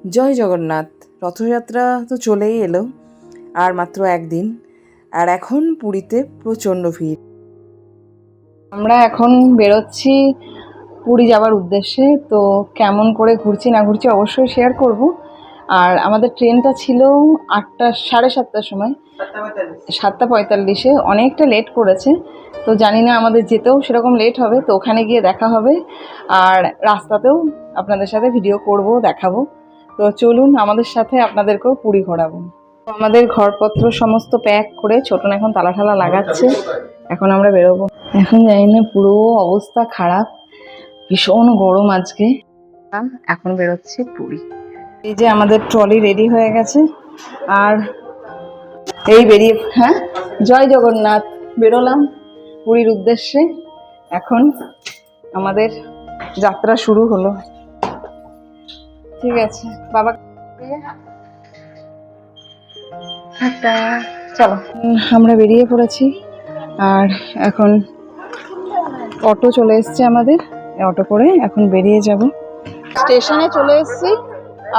জয় জগন্নাথ। রথযাত্রা তো চলেই এলো, আর মাত্র একদিন, আর এখন পুরীতে প্রচণ্ড ভিড়। আমরা এখন বেরোচ্ছি পুরী যাওয়ার উদ্দেশ্যে। তো কেমন করে ঘুরছি না ঘুরছি অবশ্যই শেয়ার করব। আর আমাদের ট্রেনটা ছিল 8টা, 7:30টার সময়, 7:45-এ, অনেকটা লেট করেছে। তো জানি না আমাদের যেতেও সেরকম লেট হবে, তো ওখানে গিয়ে দেখা হবে। আর রাস্তাতেও আপনাদের সাথে ভিডিও করব, দেখাবো। তো চলুন আমাদের সাথে, আপনাদেরকেও পুরী ঘোরাবো। তো আমাদের ঘরপত্র সমস্ত প্যাক করে ছোটন এখন তালা ঠালা লাগাচ্ছে। এখন আমরা বেরোবো। এখন জানি না, পুরো অবস্থা খারাপ, ভীষণ গরম আজকে। এখন বেরোচ্ছি পুরী। এই যে আমাদের ট্রলি রেডি হয়ে গেছে, আর এই বেরিয়ে, হ্যাঁ, জয় জগন্নাথ, বেরোলাম পুরীর উদ্দেশ্যে। এখন আমাদের যাত্রা শুরু হলো। ঠিক আছে বাবা, চলো। আমরা বেরিয়ে পড়েছি, আর এখন অটো চলে এসছে আমাদের। অটো করে এখন বেরিয়ে যাব। স্টেশনে চলে এসেছি,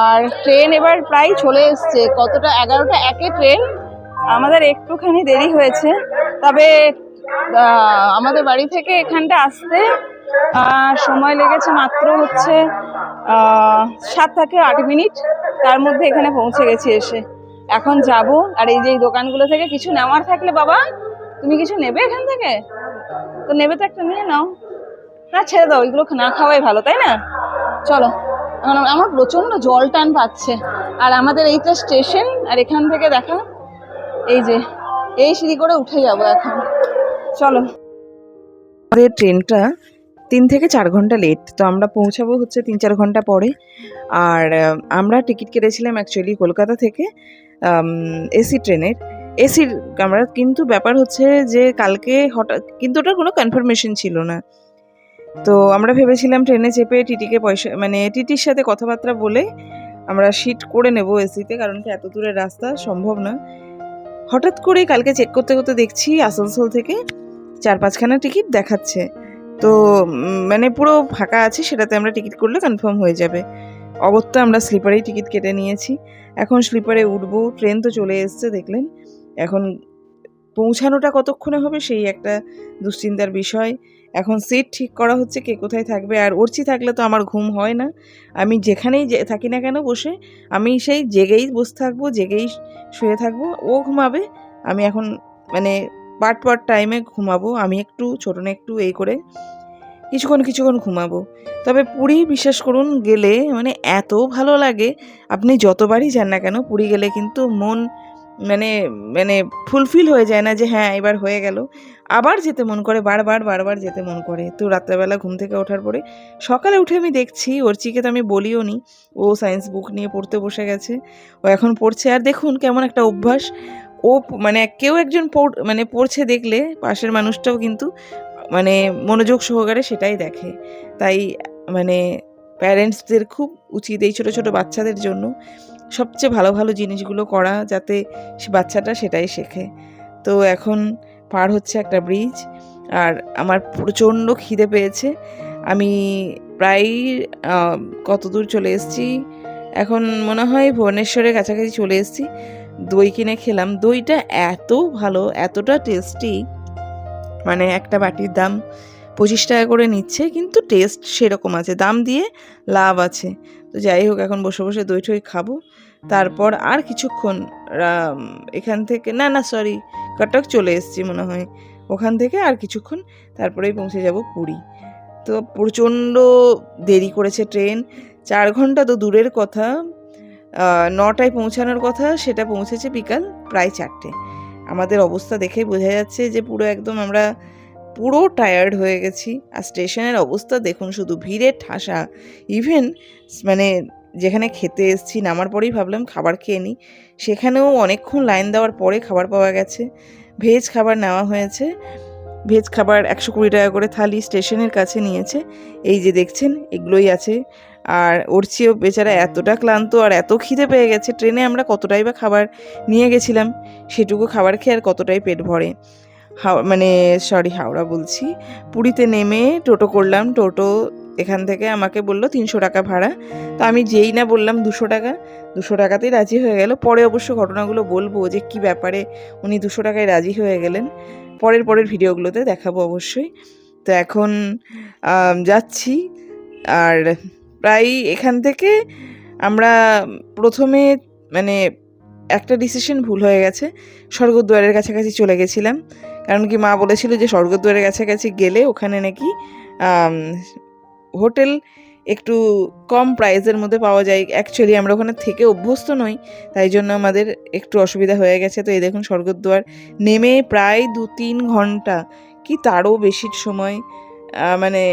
আর ট্রেন এবার প্রায় চলে এসছে। কতটা, 11টা 1-এ ট্রেন। আমাদের একটুখানি দেরি হয়েছে, তবে আমাদের বাড়ি থেকে এখানটা আসতে সময় লেগেছে মাত্র হচ্ছে 7 থেকে 8 মিনিট। তার মধ্যে এখানে পৌঁছে গেছি এসে। এখন যাব, আর এই যে এই দোকানগুলো থেকে কিছু নেওয়ার থাকলে, বাবা তুমি কিছু নেবে এখান থেকে? তো নেবে তো একটা নিয়ে নাও। না ছেড়ে দাও, এগুলো না খাওয়াই ভালো, তাই না? চলো। এখন আমার প্রচন্ড জল টান পাচ্ছে। আর আমাদের এইটা স্টেশন, আর এখান থেকে দেখা, এই যে এই সিঁড়ি করে উঠে যাব এখন। চলো। আমাদের ট্রেনটা 3 থেকে 4 ঘন্টা লেট, তো আমরা পৌঁছাবো হচ্ছে 3-4 ঘন্টা পরে। আর আমরা টিকিট কেটেছিলাম অ্যাকচুয়ালি কলকাতা থেকে এসি ট্রেনের, এসির আমরা। কিন্তু ব্যাপার হচ্ছে যে কালকে হঠাৎ, কিন্তু ওটার কোনো কনফার্মেশন ছিল না। তো আমরা ভেবেছিলাম ট্রেনে চেপে টিটিকে পয়সা, মানে টিটির সাথে কথাবার্তা বলে আমরা সিট করে নেব এসিতে, কারণ কি এত দূরের রাস্তা সম্ভব না। হঠাৎ করে কালকে চেক করতে করতে দেখছি আসানসোল থেকে 4-5খানা টিকিট দেখাচ্ছে। তো মানে পুরো ফাঁকা আছে, সেটাতে আমরা টিকিট করলে কনফার্ম হয়ে যাবে। অগত্যা আমরা স্লিপারেই টিকিট কেটে নিয়েছি। এখন স্লিপারে উঠবো। ট্রেন তো চলে এসছে দেখলেন। এখন পৌঁছানোটা কতক্ষণে হবে সেই একটা দুশ্চিন্তার বিষয়। এখন সিট ঠিক করা হচ্ছে, কে কোথায় থাকবে। আর অর্চি থাকলে তো আমার ঘুম হয় না। আমি যেখানেই থাকি না কেন বসে, আমি সেই জেগেই বসে থাকবো, জেগেই শুয়ে থাকবো। ও ঘুমাবে, আমি এখন মানে পার্ট টাইমে ঘুমাবো। আমি একটু, ছোটনে একটু, এই করে কিছুক্ষণ ঘুমাবো। তবে পুরী বিশ্বাস করুন গেলে মানে এত ভালো লাগে। আপনি যতবারই যান না কেন, পুরী গেলে কিন্তু মন মানে মানে ফুলফিল হয়ে যায় না যে হ্যাঁ এবার হয়ে গেল, আবার যেতে মন করে, বারবার যেতে মন করে। তো রাত্রেবেলা ঘুম থেকে ওঠার পরে, সকালে উঠে আমি দেখছি অর্চিকে, তো আমি বলিও নি, ও সায়েন্স বুক নিয়ে পড়তে বসে গেছে। ও এখন পড়ছে। আর দেখুন কেমন একটা অভ্যাস, ও মানে কেউ একজন মানে পড়ছে দেখলে পাশের মানুষটাও কিন্তু মানে মনোযোগ সহকারে সেটাই দেখে। তাই মানে প্যারেন্টসদের খুব উচিত এই ছোট ছোট বাচ্চাদের জন্য সবচেয়ে ভালো ভালো জিনিসগুলো করা, যাতে সে বাচ্চাটা সেটাই শেখে। তো এখন পার হচ্ছে একটা ব্রিজ, আর আমার প্রচণ্ড খিদে পেয়েছে। আমি প্রায় কত দূর চলে এসেছি, এখন মনে হয় ভুবনেশ্বরের কাছাকাছি চলে এসেছি। দই কিনে খেলাম। দইটা এত ভালো, এতটা টেস্টি, মানে একটা বাটির দাম 25 টাকা করে নিচ্ছে, কিন্তু টেস্ট সেরকম আছে, দাম দিয়ে লাভ আছে। তো যাই হোক, এখন বসে বসে দই ঠই খাবো। তারপর আর কিছুক্ষণ এখান থেকে, না সরি, কটক চলে এসেছি মনে হয়। ওখান থেকে আর কিছুক্ষণ তারপরেই পৌঁছে যাব পুরী। তো প্রচণ্ড দেরি করেছে ট্রেন, 4 ঘন্টা তো দূরের কথা, 9টায় পৌঁছানোর কথা, সেটা পৌঁছেছে বিকাল প্রায় 4টে। আমাদের অবস্থা দেখেই বোঝা যাচ্ছে যে পুরো একদম আমরা পুরো টায়ার্ড হয়ে গেছি। আর স্টেশনের অবস্থা দেখুন, শুধু ভিড়ে ঠাসা। ইভেন মানে যেখানে খেতে এসেছি, নামার পরেই ভাবলাম খাবার খেয়ে নিই, সেখানেও অনেকক্ষণ লাইন দেওয়ার পরে খাবার পাওয়া গেছে। ভেজ খাবার নেওয়া হয়েছে, ভেজ খাবার 120 টাকা করে থালি স্টেশনের কাছে নিয়েছে। এই যে দেখছেন এগুলোই আছে। আর ওরচিও বেচারা এতটা ক্লান্ত আর এত খিদে পেয়ে গেছে, ট্রেনে আমরা কতটাই বা খাবার নিয়ে গেছিলাম, সেটুকু খাবার খেয়ে আর কতটাই পেট ভরে। হাওড়া বলছি, পুরীতে নেমে টোটো করলাম। টোটো এখান থেকে আমাকে বলল 300 টাকা ভাড়া। তো আমি যেই না বললাম 200 টাকা, 200 টাকাতেই রাজি হয়ে গেল। পরে অবশ্য ঘটনাগুলো বলবো যে কি ব্যাপারে উনি 200 টাকায় রাজি হয়ে গেলেন, পরের ভিডিওগুলোতে দেখাবো অবশ্যই। তো এখন যাচ্ছি। আর প্রায় এখান থেকে আমরা প্রথমে মানে একটা ডিসিশন ভুল হয়ে গেছে, স্বর্গদ্বারের কাছাকাছি চলে গেছিলাম। কারণ কি মা বলেছিল যে স্বর্গদ্বারের কাছাকাছি গেলে ওখানে নাকি হোটেল একটু কম প্রাইসের মধ্যে পাওয়া যায়। অ্যাকচুয়ালি আমরা ওখানে থেকে অভ্যস্ত নই, তাই জন্য আমাদের একটু অসুবিধা হয়ে গেছে। তো এই দেখুন স্বর্গদ্বার নেমে প্রায় 2-3 ঘন্টা কি তারও বেশি সময় মানে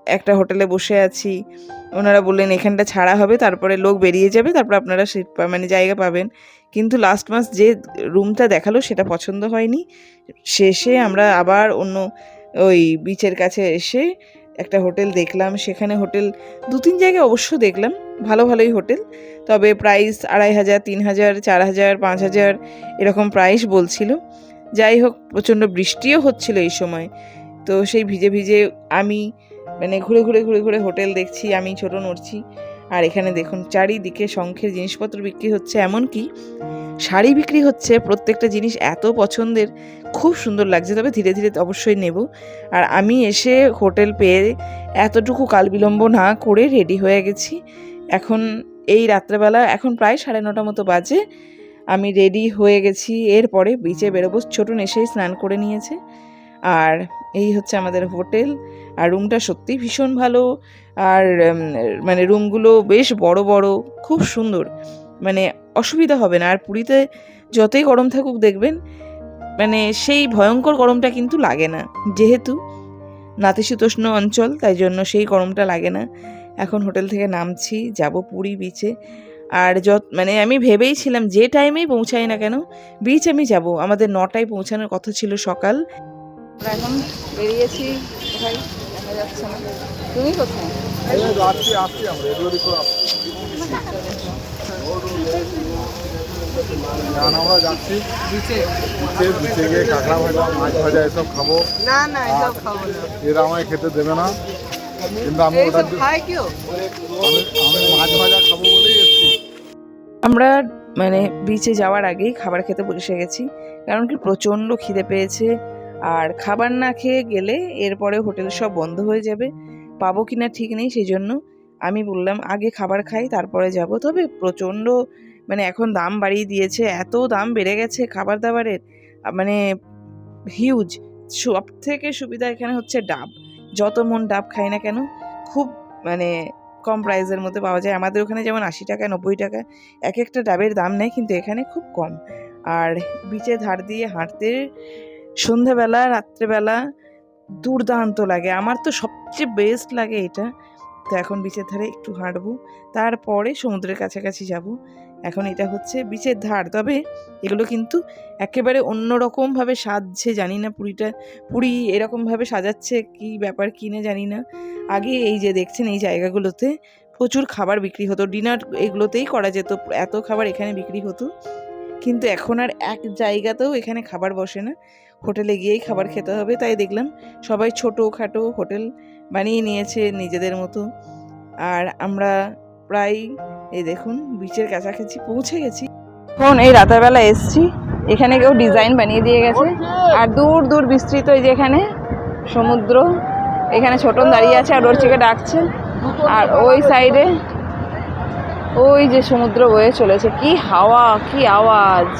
একটা হোটেলে বসে আছি। ওনারা বললেন এখানটা ছাড়া হবে, তারপরে লোক বেরিয়ে যাবে, তারপর আপনারা সিট মানে জায়গা পাবেন। কিন্তু লাস্ট মাস যে রুমটা দেখালো সেটা পছন্দ হয়নি। শেষে আমরা আবার অন্য ওই বিচের কাছে এসে একটা হোটেল দেখলাম। সেখানে হোটেল 2-3 জায়গায় অবশ্য দেখলাম, ভালোই হোটেল। তবে প্রাইস 2500, 3000, 4000, 5000 এরকম প্রাইস বলছিল। যাই হোক, প্রচণ্ড বৃষ্টিও হচ্ছিল এই সময়। তো সেই ভিজে ভিজে আমি মানে ঘুরে হোটেল দেখছি, আমি ছোট নড়ছি। আর এখানে দেখুন চারিদিকে শঙ্খের জিনিসপত্র বিক্রি হচ্ছে, এমনকি শাড়ি বিক্রি হচ্ছে। প্রত্যেকটা জিনিস এত পছন্দের, খুব সুন্দর লাগছে। তবে ধীরে ধীরে অবশ্যই নেব। আর আমি এসে হোটেল পেয়ে এতটুকু কাল বিলম্ব না করে রেডি হয়ে গেছি। এখন এই রাত্রেবেলা এখন প্রায় 9:30 মতো বাজে, আমি রেডি হয়ে গেছি। এরপরে বিচে বেরোবো। ছোট এসেই স্নান করে নিয়েছে। আর এই হচ্ছে আমাদের হোটেল। আর রুমটা সত্যি ভীষণ ভালো। আর মানে রুমগুলো বেশ বড় বড়, খুব সুন্দর, মানে অসুবিধা হবে না। আর পুরীতে যতই গরম থাকুক দেখবেন মানে সেই ভয়ঙ্কর গরমটা কিন্তু লাগে না, যেহেতু নাতিশীতোষ্ণ অঞ্চল, তাই জন্য সেই গরমটা লাগে না। এখন হোটেল থেকে নামছি, যাব পুরী বিচে। আর মানে আমি ভেবেইছিলাম যে টাইমেই পৌঁছাই না কেন বিচ আমি যাব। আমাদের 9টায় পৌঁছানোর কথা ছিল সকাল। আমরা এখন বেরিয়েছি, কোথায় দেখা যাচ্ছে না। তুমি কোথায়? আমরা যাচ্ছি বিচে গিয়ে কাঁকড়া ভাজা, মাছ ভাজা এসব খাবো। না এসব খাবো না, এরা আমায় খেতে দেবে না, কিন্তু আমি ওটা আমি মাছ ভাজা খাবো বলেই এসেছি। আমরা মানে বিচে যাওয়ার আগেই খাবার খেতে বসে গেছি, কারণ কি প্রচণ্ড খিদে পেয়েছে। আর খাবার না খেয়ে গেলে এরপরে হোটেল সব বন্ধ হয়ে যাবে, পাবো কিনা ঠিক নেই। সেই জন্য আমি বললাম আগে খাবার খাই, তারপরে যাব। তবে প্রচণ্ড মানে এখন দাম বাড়িয়ে দিয়েছে, এত দাম বেড়ে গেছে খাবার দাবারের, মানে হিউজ। সব থেকে সুবিধা এখানে হচ্ছে ডাব। যত মন ডাব খাই না কেন খুব মানে কম প্রাইসের মধ্যে পাওয়া যায়। আমাদের ওখানে যেমন 80 টাকা 90 টাকা এক একটা ডাবের দাম নেয়, কিন্তু এখানে খুব কম। আর বিচের ধার দিয়ে হাঁটতে সন্ধ্যাবেলা রাত্রেবেলা দুর্দান্ত লাগে, আমার তো সবচেয়ে বেস্ট লাগে এটা। তো এখন বিচের ধারে একটু হাঁটবো, তারপরে সমুদ্রের কাছাকাছি যাব। এখন এটা হচ্ছে বিচের ধার, তবে এগুলো কিন্তু একেবারে অন্যরকমভাবে সাজছে। জানি না পুরী এরকমভাবে সাজাচ্ছে কি ব্যাপার কিনে জানি না। আগে এই যে দেখছেন এই জায়গাগুলোতে প্রচুর খাবার বিক্রি হতো, ডিনার এগুলোতেই করা যেত, এত খাবার এখানে বিক্রি হতো। কিন্তু এখন আর এক জায়গাতেও এখানে খাবার বসে না, হোটেলে গিয়েই খাবার খেতে হবে। তাই দেখলাম সবাই ছোটোখাটো হোটেল বানিয়ে নিয়েছে নিজেদের মতো। আর আমরা প্রায় এই দেখুন বিচের কাছাকাছি পৌঁছে গেছি। এখন এই রাতেরবেলা এসছি, এখানে কেউ ডিজাইন বানিয়ে দিয়ে গেছে। আর দূর দূর বিস্তৃত এই যে এখানে সমুদ্র, এখানে ছোটন দাঁড়িয়ে আছে আর ওর থেকে ডাকছে। আর ওই সাইডে ওই যে সমুদ্র বয়ে চলেছে, কি হাওয়া কি আওয়াজ।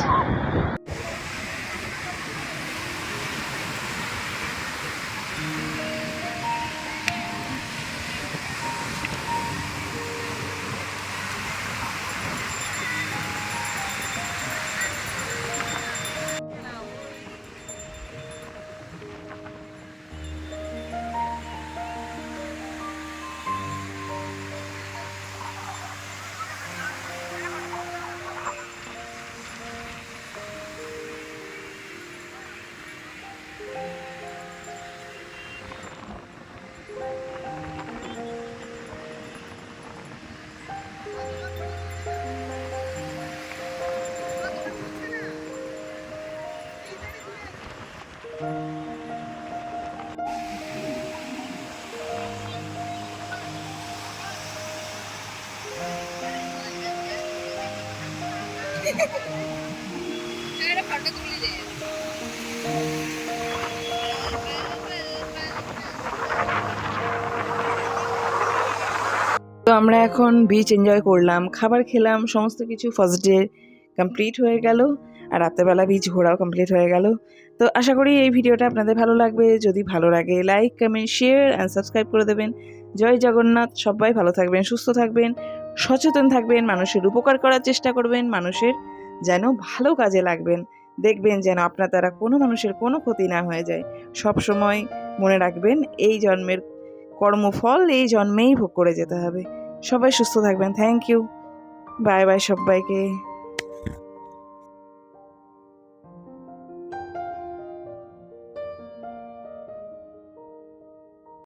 তো আমরা এখন বিচ এনজয় করলাম, খাবার খেলাম, সমস্ত কিছু ফার্স্ট ডে কমপ্লিট হয়ে গেল, আর রাত্রেবেলা বিচ ঘোরাও কমপ্লিট হয়ে গেল। তো আশা করি এই ভিডিওটা আপনাদের ভালো লাগবে। যদি ভালো লাগে like, comment, share and subscribe করে দেবেন। জয় জগন্নাথ। সবাই ভালো থাকবেন, সুস্থ থাকবেন, সচেতন থাকবেন, মানুষের উপকার করার চেষ্টা করবেন, মানুষের যেন ভালো কাজে লাগবেন। দেখবেন যেন আপনার দ্বারা কোনো মানুষের কোনো ক্ষতি না হয়ে যায়। সব সময় মনে রাখবেন এই জন্মের কর্মফল এই জন্মেই ভোগ করে যেতে হবে। সবাই সুস্থ থাকবেন। Thank you. বাই বাই সবাইকে।